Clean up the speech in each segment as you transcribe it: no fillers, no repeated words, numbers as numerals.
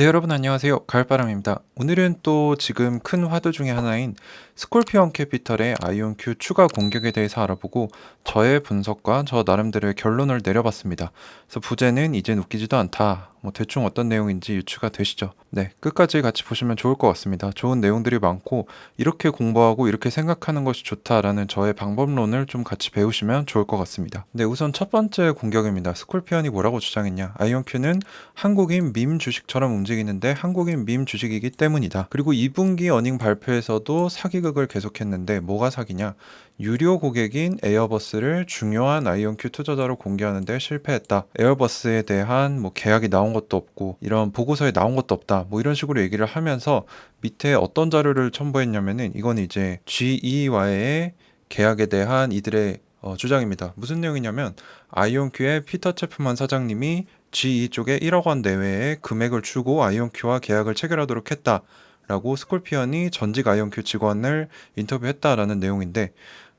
네, 여러분 안녕하세요. 가을바람입니다. 오늘은 또 지금 큰 화두 중에 하나인 스콜피언 캐피털의 아이온큐 추가 공격에 대해서 알아보고 저의 분석과 저 나름대로의 결론을 내려봤습니다. 그래서 부제는 이젠 웃기지도 않다. 뭐 대충 어떤 내용인지 유추가 되시죠? 네, 끝까지 같이 보시면 좋을 것 같습니다. 좋은 내용들이 많고 이렇게 공부하고 이렇게 생각하는 것이 좋다라는 저의 방법론을 좀 같이 배우시면 좋을 것 같습니다. 네, 우선 첫 번째 공격입니다. 스콜피언이 뭐라고 주장했냐? 아이온큐는 한국인 밈 주식처럼 움직이는데 한국인 밈 주식이기 때문이다. 그리고 2분기 어닝 발표에서도 사기극을 계속했는데 뭐가 사기냐? 유료 고객인 에어버스를 중요한 아이온큐 투자자로 공개하는데 실패했다. 에어버스에 대한 뭐 계약이 나온 것도 없고 이런 보고서에 나온 것도 없다. 뭐 이런 식으로 얘기를 하면서 밑에 어떤 자료를 첨부했냐면은 이건 이제 GE와의 계약에 대한 이들의 주장입니다. 무슨 내용이냐면 아이온큐의 피터 체프만 사장님이 GE 쪽에 1억 원 내외의 금액을 주고 아이온큐와 계약을 체결하도록 했다라고 스콜피언이 전직 아이온큐 직원을 인터뷰했다라는 내용인데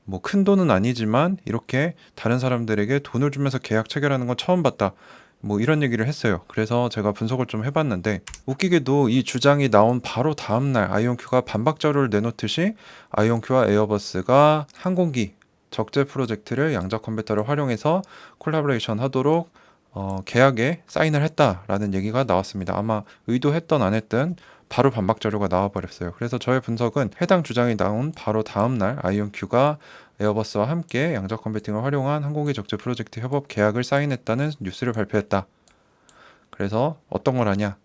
뭐 큰 돈은 아니지만 이렇게 다른 사람들에게 돈을 주면서 계약 체결하는 건 처음 봤다. 뭐 이런 얘기를 했어요. 그래서 제가 분석을 좀 해봤는데 웃기게도 이 주장이 나온 바로 다음날 아이온큐가 반박 자료를 내놓듯이 아이온큐와 에어버스가 항공기 적재 프로젝트를 양자 컴퓨터를 활용해서 콜라보레이션 하도록 계약에 사인을 했다라는 얘기가 나왔습니다. 아마 의도했던 안 했든 바로 반박 자료가 나와버렸어요. 그래서 저의 분석은 해당 주장이 나온 바로 다음날 아이온큐가 에어버스와 함께 양자 컴퓨팅을 활용한 항공기 적재 프로젝트 협업 계약을 사인했다는 뉴스를 발표했다. 그래서 어떤 걸 하냐?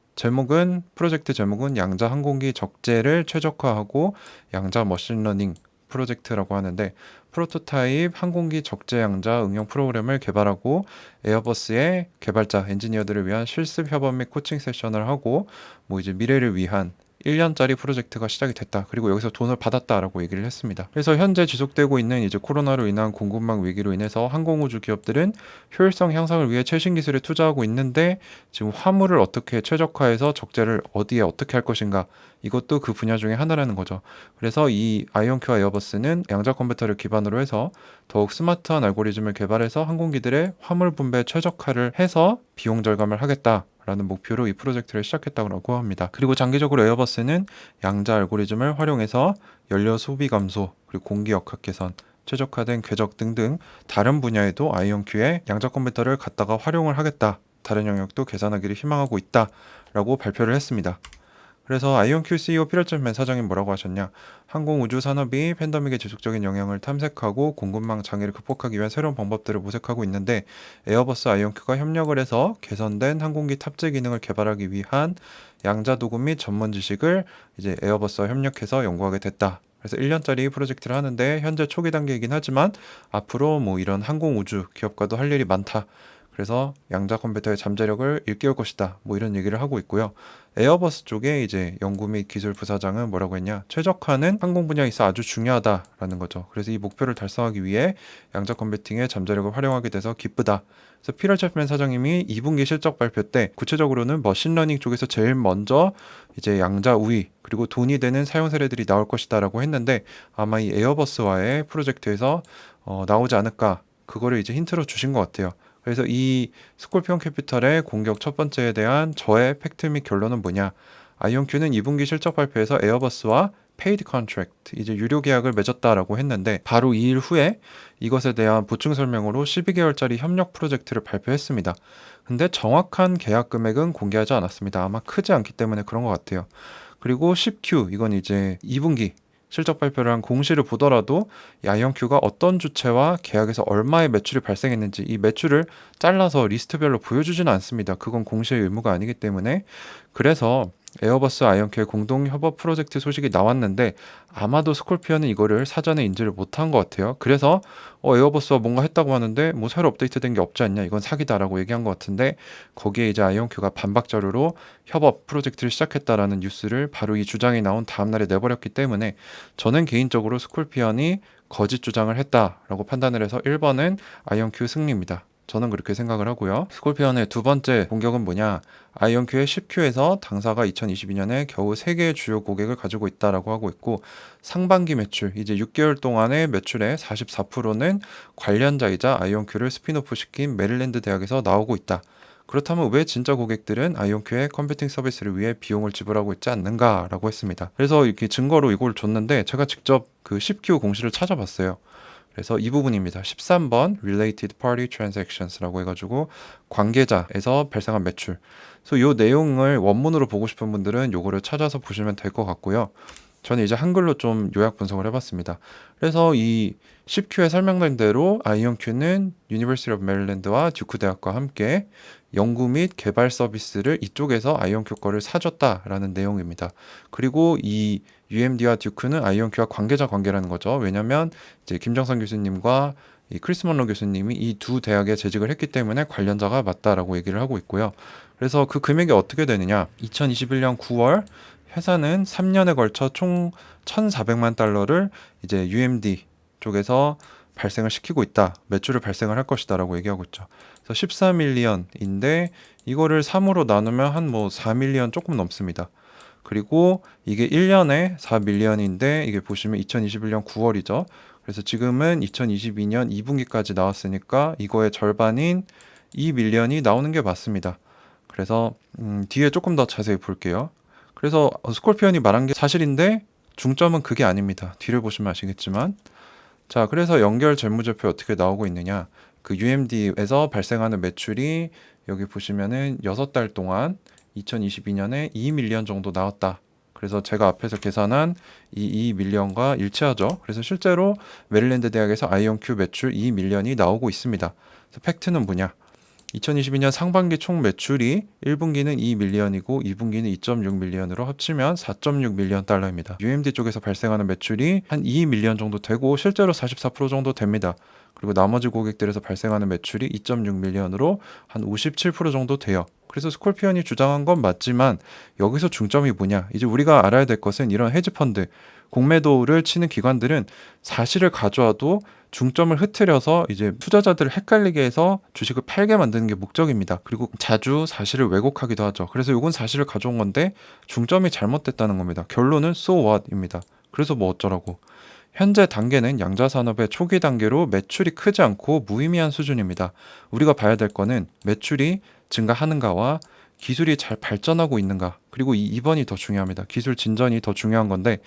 프로젝트 제목은 양자 항공기 적재를 최적화하고 양자 머신러닝 프로젝트라고 하는데 프로토타입 항공기 적재 양자 응용 프로그램을 개발하고 에어버스의 개발자 엔지니어들을 위한 실습 협업 및 코칭 세션을 하고 뭐 이제 미래를 위한 1년짜리 프로젝트가 시작이 됐다. 그리고 여기서 돈을 받았다라고 얘기를 했습니다. 그래서 현재 지속되고 있는 이제 코로나로 인한 공급망 위기로 인해서 항공우주 기업들은 효율성 향상을 위해 최신 기술에 투자하고 있는데 지금 화물을 어떻게 최적화해서 적재를 어디에 어떻게 할 것인가 이것도 그 분야 중에 하나라는 거죠. 그래서 이 아이온큐와 에어버스는 양자 컴퓨터를 기반으로 해서 더욱 스마트한 알고리즘을 개발해서 항공기들의 화물 분배 최적화를 해서 비용 절감을 하겠다라는 목표로 이 프로젝트를 시작했다고 합니다. 그리고 장기적으로 에어버스는 양자 알고리즘을 활용해서 연료 소비 감소, 그리고 공기 역학 개선, 최적화된 궤적 등등 다른 분야에도 아이온큐의 양자 컴퓨터를 갖다가 활용을 하겠다. 다른 영역도 개선하기를 희망하고 있다라고 발표를 했습니다. 그래서 아이온큐 CEO 피터체프만 사장이 뭐라고 하셨냐? 항공우주 산업이 팬데믹의 지속적인 영향을 탐색하고 공급망 장애를 극복하기 위한 새로운 방법들을 모색하고 있는데 에어버스 아이온큐가 협력을 해서 개선된 항공기 탑재 기능을 개발하기 위한 양자 도구 및 전문 지식을 이제 에어버스와 협력해서 연구하게 됐다. 그래서 1년짜리 프로젝트를 하는데 현재 초기 단계이긴 하지만 앞으로 뭐 이런 항공우주 기업과도 할 일이 많다. 그래서 양자 컴퓨터의 잠재력을 일깨울 것이다. 뭐 이런 얘기를 하고 있고요. 에어버스 쪽에 이제 연구 및 기술 부사장은 뭐라고 했냐? 최적화는 항공 분야에 있어 아주 중요하다라는 거죠. 그래서 이 목표를 달성하기 위해 양자 컴퓨팅의 잠재력을 활용하게 돼서 기쁘다. 그래서 피터 챕맨 사장님이 2분기 실적 발표 때 구체적으로는 머신러닝 쪽에서 제일 먼저 이제 양자 우위 그리고 돈이 되는 사용 사례들이 나올 것이다라고 했는데 아마 이 에어버스와의 프로젝트에서 나오지 않을까 그거를 이제 힌트로 주신 것 같아요. 그래서 이 스콜피온 캐피털의 공격 첫 번째에 대한 저의 팩트 및 결론은 뭐냐? 아이온큐는 2분기 실적 발표에서 에어버스와 페이드 컨트랙트, 이제 유료 계약을 맺었다라고 했는데 바로 2일 후에 이것에 대한 보충 설명으로 12개월짜리 협력 프로젝트를 발표했습니다. 근데 정확한 계약 금액은 공개하지 않았습니다. 아마 크지 않기 때문에 그런 것 같아요. 그리고 10Q, 이건 이제 2분기 실적 발표를 한 공시를 보더라도 아이온큐가 어떤 주체와 계약에서 얼마의 매출이 발생했는지 이 매출을 잘라서 리스트별로 보여주지는 않습니다. 그건 공시의 의무가 아니기 때문에 그래서 에어버스 아이온큐의 공동 협업 프로젝트 소식이 나왔는데 아마도 스콜피언은 이거를 사전에 인지를 못한 것 같아요. 그래서 에어버스와 뭔가 했다고 하는데 뭐 새로 업데이트된 게 없지 않냐 이건 사기다라고 얘기한 것 같은데 거기에 이제 아이온큐가 반박 자료로 협업 프로젝트를 시작했다라는 뉴스를 바로 이 주장이 나온 다음날에 내버렸기 때문에 저는 개인적으로 스콜피언이 거짓 주장을 했다라고 판단을 해서 1번은 아이온큐 승리입니다. 저는 그렇게 생각을 하고요. 스콜피언의 두 번째 공격은 뭐냐? 아이온큐의 10Q에서 당사가 2022년에 겨우 3개의 주요 고객을 가지고 있다라고 하고 있고 상반기 매출, 이제 6개월 동안의 매출의 44%는 관련자이자 아이온큐를 스피노프 시킨 메릴랜드 대학에서 나오고 있다. 그렇다면 왜 진짜 고객들은 아이온큐의 컴퓨팅 서비스를 위해 비용을 지불하고 있지 않는가라고 했습니다. 그래서 이렇게 증거로 이걸 줬는데 제가 직접 그 10Q 공시를 찾아봤어요. 그래서 이 부분입니다. 13번 Related Party Transactions라고 해가지고 관계자에서 발생한 매출. 그래서 이 내용을 원문으로 보고 싶은 분들은 요거를 찾아서 보시면 될 것 같고요. 저는 이제 한글로 좀 요약 분석을 해봤습니다. 그래서 이 10Q에 설명된 대로 아이온큐는 University of Maryland와 듀크 대학과 함께 연구 및 개발 서비스를 이쪽에서 아이온큐 거를 사줬다라는 내용입니다. 그리고 이 UMD와 듀크는 아이온큐와 관계자 관계라는 거죠. 왜냐면 이제 김정선 교수님과 이 크리스 먼로 교수님이 이 두 대학에 재직을 했기 때문에 관련자가 맞다라고 얘기를 하고 있고요. 그래서 그 금액이 어떻게 되느냐? 2021년 9월 회사는 3년에 걸쳐 총 1,400만 달러를 이제 UMD 쪽에서 발생을 시키고 있다. 매출을 발생을 할 것이다라고 얘기하고 있죠. 그래서 14밀리언인데 이거를 3으로 나누면 한 뭐 4밀리언 조금 넘습니다. 그리고 이게 1년에 4밀리언인데 이게 보시면 2021년 9월이죠. 그래서 지금은 2022년 2분기까지 나왔으니까 이거의 절반인 2밀리언이 나오는 게 맞습니다. 그래서 뒤에 조금 더 자세히 볼게요. 그래서 스콜피언이 말한 게 사실인데 중점은 그게 아닙니다. 뒤를 보시면 아시겠지만 자, 그래서 연결 재무제표 어떻게 나오고 있느냐? 그 UMD에서 발생하는 매출이 여기 보시면은 6달 동안 2022년에 2밀리언 정도 나왔다. 그래서 제가 앞에서 계산한 이 2밀리언과 일치하죠. 그래서 실제로 메릴랜드 대학에서 아이온큐 매출 2밀리언이 나오고 있습니다. 그래서 팩트는 뭐냐? 2022년 상반기 총 매출이 1분기는 2밀리언이고 2분기는 2.6밀리언으로 합치면 4.6밀리언 달러입니다. UMD 쪽에서 발생하는 매출이 한 2밀리언 정도 되고 실제로 44% 정도 됩니다. 그리고 나머지 고객들에서 발생하는 매출이 2.6밀리언으로 한 57% 정도 돼요. 그래서 스콜피언이 주장한 건 맞지만 여기서 중점이 뭐냐? 이제 우리가 알아야 될 것은 이런 헤지펀드, 공매도를 치는 기관들은 사실을 가져와도 중점을 흐트려서 이제 투자자들을 헷갈리게 해서 주식을 팔게 만드는 게 목적입니다. 그리고 자주 사실을 왜곡하기도 하죠. 그래서 이건 사실을 가져온 건데 중점이 잘못됐다는 겁니다. 결론은 so what입니다. 그래서 뭐 어쩌라고. 현재 단계는 양자산업의 초기 단계로 매출이 크지 않고 무의미한 수준입니다. 우리가 봐야 될 거는 매출이 증가하는가와 기술이 잘 발전하고 있는가, 그리고 이 2번이 더 중요합니다. 기술 진전이 더 중요한 건데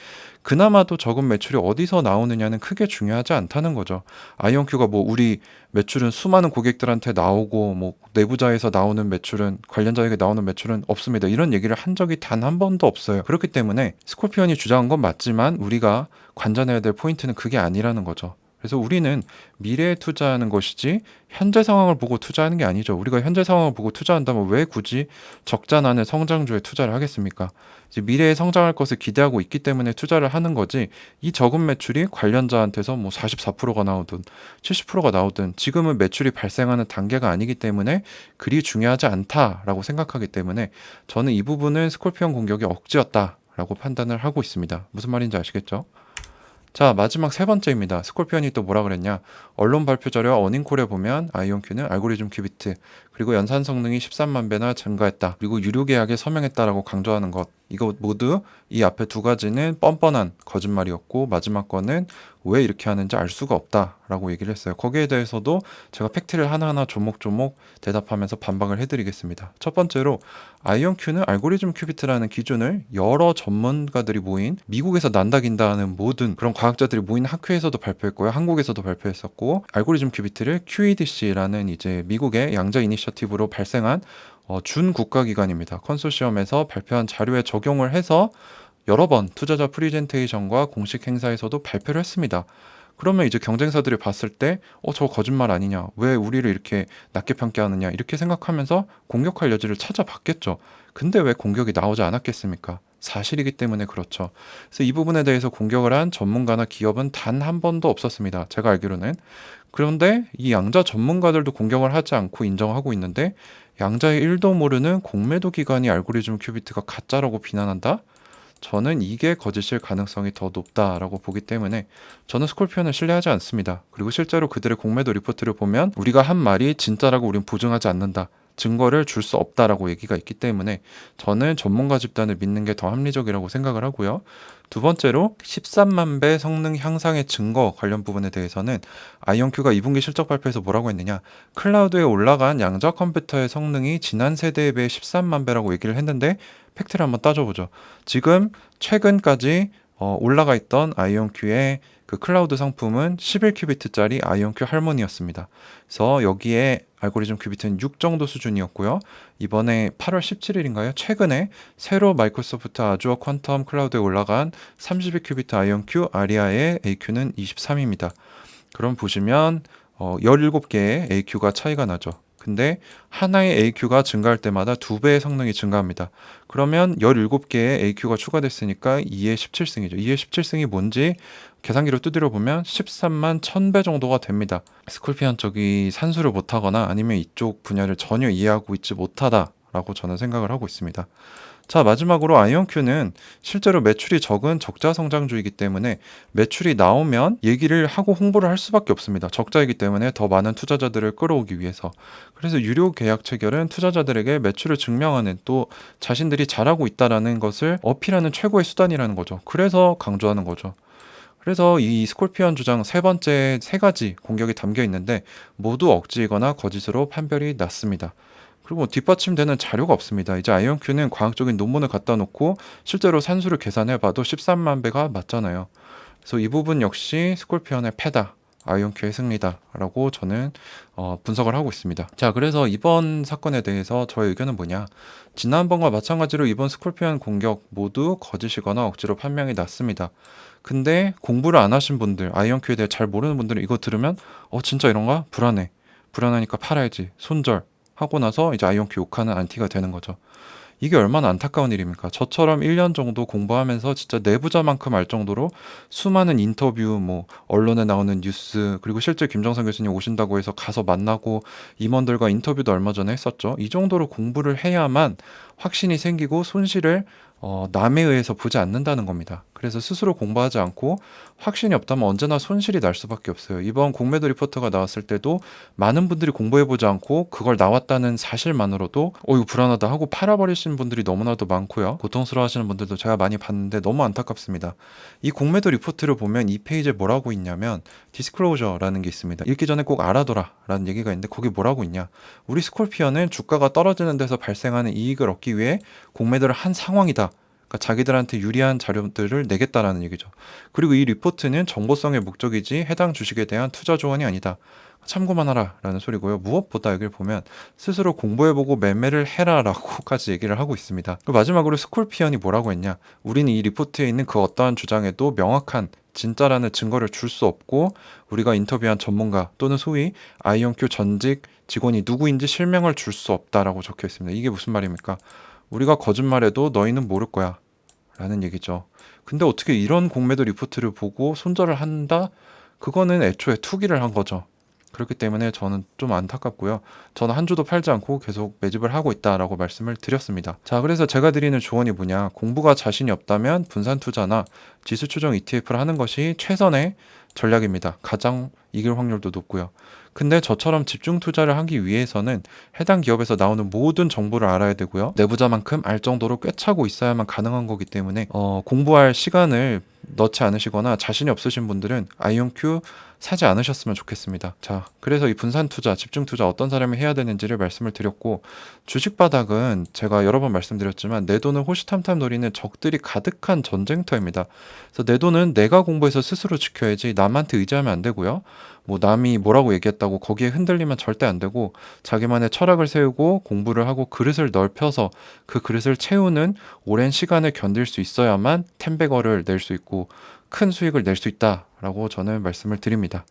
그나마도 적은 매출이 어디서 나오느냐는 크게 중요하지 않다는 거죠. 아이온큐가 뭐 우리 매출은 수많은 고객들한테 나오고 뭐 내부자에서 나오는 매출은 관련자에게 나오는 매출은 없습니다. 이런 얘기를 한 적이 단 한 번도 없어요. 그렇기 때문에 스콜피언이 주장한 건 맞지만 우리가 관전해야 될 포인트는 그게 아니라는 거죠. 그래서 우리는 미래에 투자하는 것이지 현재 상황을 보고 투자하는 게 아니죠. 우리가 현재 상황을 보고 투자한다면 왜 굳이 적자 나는 성장주에 투자를 하겠습니까? 이제 미래에 성장할 것을 기대하고 있기 때문에 투자를 하는 거지 이 적은 매출이 관련자한테서 뭐 44%가 나오든 70%가 나오든 지금은 매출이 발생하는 단계가 아니기 때문에 그리 중요하지 않다라고 생각하기 때문에 저는 이 부분은 스콜피언 공격이 억지였다라고 판단을 하고 있습니다. 무슨 말인지 아시겠죠? 자, 마지막 세 번째입니다. 스콜피언이 또 뭐라 그랬냐? 언론 발표 자료와 어닝콜에 보면 아이온큐는 알고리즘 큐비트, 그리고 연산 성능이 13만 배나 증가했다. 그리고 유료 계약에 서명했다라고 강조하는 것. 이거 모두 이 앞에 두 가지는 뻔뻔한 거짓말이었고 마지막 거는 왜 이렇게 하는지 알 수가 없다라고 얘기를 했어요. 거기에 대해서도 제가 팩트를 하나하나 조목조목 대답하면서 반박을 해드리겠습니다. 첫 번째로 아이온큐는 알고리즘 큐비트라는 기준을 여러 전문가들이 모인 미국에서 난다긴다는 모든 그런 과학자들이 모인 학회에서도 발표했고요. 한국에서도 발표했었고 알고리즘 큐비트를 QEDC라는 이제 미국의 양자 이니셔티브로 발생한 준 국가기관입니다. 컨소시엄에서 발표한 자료에 적용을 해서 여러 번 투자자 프리젠테이션과 공식 행사에서도 발표를 했습니다. 그러면 이제 경쟁사들이 봤을 때, 저 거짓말 아니냐? 왜 우리를 이렇게 낮게 평가하느냐? 이렇게 생각하면서 공격할 여지를 찾아봤겠죠. 근데 왜 공격이 나오지 않았겠습니까? 사실이기 때문에 그렇죠. 그래서 이 부분에 대해서 공격을 한 전문가나 기업은 단 한 번도 없었습니다. 제가 알기로는. 그런데 이 양자 전문가들도 공격을 하지 않고 인정하고 있는데 양자의 1도 모르는 공매도 기관이 알고리즘 큐비트가 가짜라고 비난한다? 저는 이게 거짓일 가능성이 더 높다라고 보기 때문에 저는 스콜피언을 신뢰하지 않습니다. 그리고 실제로 그들의 공매도 리포트를 보면 우리가 한 말이 진짜라고 우린 보증하지 않는다. 증거를 줄 수 없다라고 얘기가 있기 때문에 저는 전문가 집단을 믿는 게 더 합리적이라고 생각을 하고요. 두 번째로 13만 배 성능 향상의 증거 관련 부분에 대해서는 아이온큐가 2분기 실적 발표에서 뭐라고 했느냐, 클라우드에 올라간 양자 컴퓨터의 성능이 지난 세대에 비해 13만 배라고 얘기를 했는데 팩트를 한번 따져보죠. 지금 최근까지 올라가 있던 아이온큐의 그 클라우드 상품은 11큐비트짜리 아이온큐 할머니였습니다. 그래서 여기에 알고리즘 큐비트는 6 정도 수준이었고요. 이번에 8월 17일인가요? 최근에 새로 마이크로소프트 아주어 퀀텀 클라우드에 올라간 32큐비트 아이온큐 아리아의 AQ는 23입니다. 그럼 보시면 17개의 AQ가 차이가 나죠. 근데 하나의 AQ가 증가할 때마다 2배의 성능이 증가합니다. 그러면 17개의 AQ가 추가됐으니까 2의 17승이죠. 2의 17승이 뭔지 계산기로 두드려 보면 13만 1000배 정도가 됩니다. 스콜피언 쪽이 산수를 못하거나 아니면 이쪽 분야를 전혀 이해하고 있지 못하다라고 저는 생각을 하고 있습니다. 자, 마지막으로 아이온큐는 실제로 매출이 적은 적자 성장주이기 때문에 매출이 나오면 얘기를 하고 홍보를 할 수밖에 없습니다. 적자이기 때문에 더 많은 투자자들을 끌어오기 위해서. 그래서 유료 계약 체결은 투자자들에게 매출을 증명하는, 또 자신들이 잘하고 있다라는 것을 어필하는 최고의 수단이라는 거죠. 그래서 강조하는 거죠. 그래서 이 스콜피언 주장 세 번째 세 가지 공격이 담겨 있는데 모두 억지이거나 거짓으로 판별이 났습니다. 그리고 뒷받침되는 자료가 없습니다. 이제 아이온큐는 과학적인 논문을 갖다 놓고 실제로 산수를 계산해 봐도 13만 배가 맞잖아요. 그래서 이 부분 역시 스콜피언의 패다, 아이온큐의 승리다라고 저는 분석을 하고 있습니다. 자, 그래서 이번 사건에 대해서 저의 의견은 뭐냐? 지난번과 마찬가지로 이번 스콜피언 공격 모두 거짓이거나 억지로 판명이 났습니다. 근데 공부를 안 하신 분들, 아이온큐에 대해 잘 모르는 분들은 이거 들으면 진짜 이런가? 불안해. 불안하니까 팔아야지. 손절. 하고 나서 이제 아이온큐 욕하는 안티가 되는 거죠. 이게 얼마나 안타까운 일입니까? 저처럼 1년 정도 공부하면서 진짜 내부자만큼 알 정도로 수많은 인터뷰, 뭐 언론에 나오는 뉴스, 그리고 실제 김정선 교수님 오신다고 해서 가서 만나고 임원들과 인터뷰도 얼마 전에 했었죠. 이 정도로 공부를 해야만 확신이 생기고 손실을 남에 의해서 보지 않는다는 겁니다. 그래서 스스로 공부하지 않고 확신이 없다면 언제나 손실이 날 수밖에 없어요. 이번 공매도 리포트가 나왔을 때도 많은 분들이 공부해보지 않고 그걸 나왔다는 사실만으로도 이거 불안하다 하고 팔아버리신 분들이 너무나도 많고요. 고통스러워하시는 분들도 제가 많이 봤는데 너무 안타깝습니다. 이 공매도 리포트를 보면 이 페이지에 뭐라고 있냐면 디스클로저라는 게 있습니다. 읽기 전에 꼭 알아둬라 라는 얘기가 있는데 거기 뭐라고 있냐, 우리 스콜피언은 주가가 떨어지는 데서 발생하는 이익을 얻기 위해 공매도를 한 상황이다. 그러니까 자기들한테 유리한 자료들을 내겠다라는 얘기죠. 그리고 이 리포트는 정보성의 목적이지 해당 주식에 대한 투자 조언이 아니다. 참고만 하라 라는 소리고요. 무엇보다 여기를 보면 스스로 공부해보고 매매를 해라 라고까지 얘기를 하고 있습니다. 그리고 마지막으로 스콜피언이 뭐라고 했냐, 우리는 이 리포트에 있는 그 어떠한 주장에도 명확한 진짜라는 증거를 줄 수 없고 우리가 인터뷰한 전문가 또는 소위 아이온큐 전직 직원이 누구인지 실명을 줄 수 없다라고 적혀 있습니다. 이게 무슨 말입니까? 우리가 거짓말해도 너희는 모를 거야 라는 얘기죠. 근데 어떻게 이런 공매도 리포트를 보고 손절을 한다? 그거는 애초에 투기를 한 거죠. 그렇기 때문에 저는 좀 안타깝고요. 저는 한 주도 팔지 않고 계속 매집을 하고 있다라고 말씀을 드렸습니다. 자, 그래서 제가 드리는 조언이 뭐냐, 공부가 자신이 없다면 분산 투자나 지수 추정 ETF를 하는 것이 최선의 전략입니다. 가장 이길 확률도 높고요. 근데 저처럼 집중 투자를 하기 위해서는 해당 기업에서 나오는 모든 정보를 알아야 되고요. 내부자만큼 알 정도로 꿰차고 있어야만 가능한 거기 때문에 공부할 시간을 넣지 않으시거나 자신이 없으신 분들은 아이온큐 사지 않으셨으면 좋겠습니다. 자, 그래서 이 분산 투자, 집중 투자 어떤 사람이 해야 되는지를 말씀을 드렸고, 주식 바닥은 제가 여러 번 말씀드렸지만 내 돈을 호시탐탐 노리는 적들이 가득한 전쟁터입니다. 그래서 내 돈은 내가 공부해서 스스로 지켜야지 남한테 의지하면 안 되고요. 뭐 남이 뭐라고 얘기했다고 거기에 흔들리면 절대 안 되고, 자기만의 철학을 세우고 공부를 하고 그릇을 넓혀서 그 그릇을 채우는 오랜 시간을 견딜 수 있어야만 10배거를 낼 수 있고 큰 수익을 낼 수 있다라고 저는 말씀을 드립니다.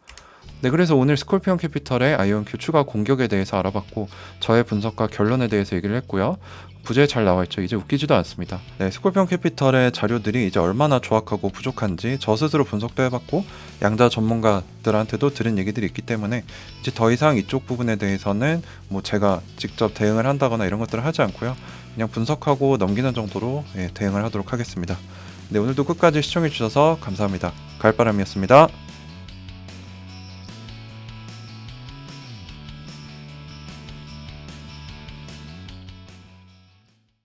네, 그래서 오늘 스콜피언 캐피털의 아이온큐 추가 공격에 대해서 알아봤고 저의 분석과 결론에 대해서 얘기를 했고요. 부제에 잘 나와있죠. 이제 웃기지도 않습니다. 네, 스콜피언 캐피털의 자료들이 이제 얼마나 조악하고 부족한지 저 스스로 분석도 해봤고 양자 전문가들한테도 들은 얘기들이 있기 때문에 이제 더 이상 이쪽 부분에 대해서는 뭐 제가 직접 대응을 한다거나 이런 것들을 하지 않고요. 그냥 분석하고 넘기는 정도로 대응을 하도록 하겠습니다. 네, 오늘도 끝까지 시청해주셔서 감사합니다. 가을바람이었습니다.